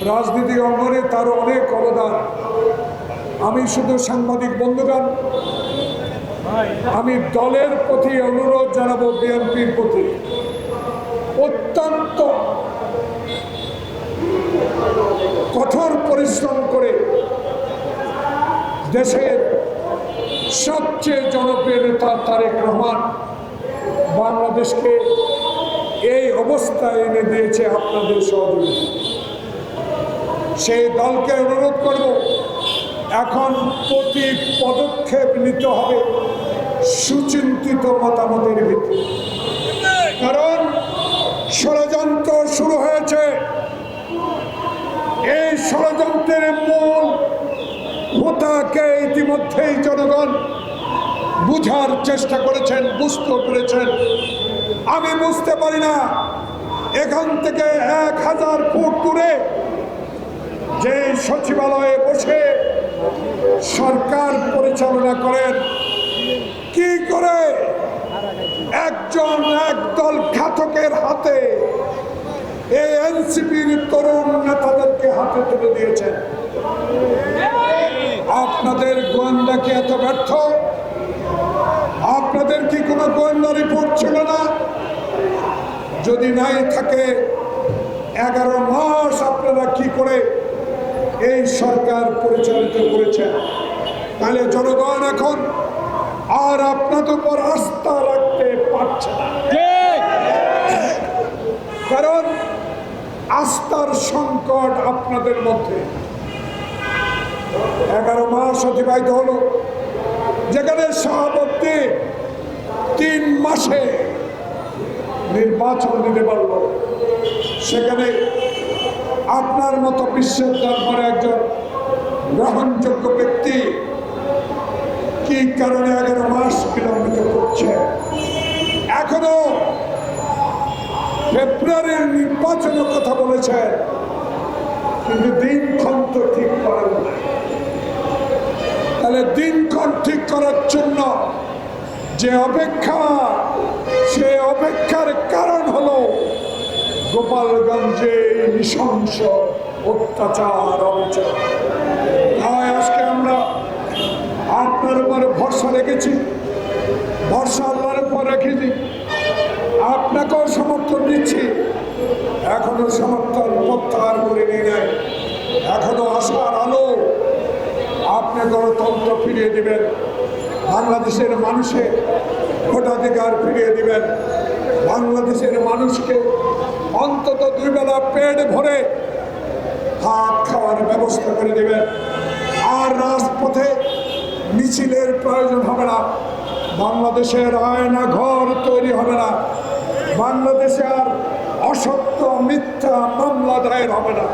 রাজনীতি অঙ্গনে তার অনেক অবদান। আমি শুধু সাংবাদিক বন্ধুগণ, আমি দলের প্রতি অনুরোধ জানাবো, বিএনপির প্রতি অত্যন্ত কঠোর পরিশ্রম করে দেশের সবচেয়ে জনপ্রিয় নেতা তারেক রহমান বাংলাদেশকে এই অবস্থায় এনে দিয়েছে আপনাদের সহযোগিতা। সেই দলকে অনুরোধ করব, এখন প্রতি পদক্ষেপ নিতে হবে সুচিন্তিত মতামতের ভিত্তিতে, কারণ ষড়যন্ত্র শুরু হয়েছে। এই ষড়যন্ত্রের মূল হোতাকে ইতিমধ্যেই জনগণ বুঝার চেষ্টা করেছেন, বুঝতে পেরেছেন। আমি বুঝতে পারি না, এখান থেকে 1000 ফুট দূরে যে সচিবালয়ে বসে সরকার পরিচালনা করেন, কি করে একদল ঘাতকের হাতে এই এনসিপির তরুণ নেতাদেরকে হাতে তুলে দিয়েছেন। আপনাদের গোয়েন্দা কি এত ব্যর্থ? আপনাদের কি কোনো গোয়েন্দা রিপোর্ট ছিল না? যদি নাই থাকে, 11 মাস আপনারা কি করে এই সরকার পরিচালিত করেছেন? তাহলে জনগণ এখন আর আপনাদের উপর আস্থা রাখতে পারছে না, কারণ আস্থার সংকট আপনাদের মধ্যে। 11 মাস অতিবাহিত হলো, যেখানে সভাপতি 3 মাসে নির্বাচন দিতে পারল, সেখানে আপনার মতো বিশ্বের দরবারে একজন গ্রহণযোগ্য ব্যক্তি কি কারণে 11 মাস বিলম্বিত করছে? এখনো ফেব্রুয়ারির নির্বাচনের কথা বলেছে, কিন্তু দিনক্ষণ তো ঠিক করেন না। তাহলে দিনক্ষণ ঠিক করার জন্য যে অপেক্ষা, সে অপেক্ষার কারণ হলো গোপালগঞ্জে নৃশংস অত্যাচার, অবিচার। তাই আজকে আমরা আপনার উপরে ভরসা রেখেছি, ভরসা আল্লাহর উপর রেখেছি, আপনাকেও সমর্থন দিচ্ছি। এখনো সমর্থন প্রত্যাহার করে নিয়ে নেয়, এখনো আশার আলো। আপনি গণতন্ত্র ফিরিয়ে দিবেন, বাংলাদেশের মানুষের ভোটাধিকার ফিরিয়ে দিবেন, বাংলাদেশের মানুষকে অন্তত 2 বেলা পেট ভরে ভাত খাওয়ার ব্যবস্থা করে দেবেন। আর রাজপথে মিছিলের প্রয়োজন হবে না, বাংলাদেশের আয়না ঘর তৈরি হবে না, বাংলাদেশে আর অসত্য মিথ্যা মামলা দায়ের হবে না।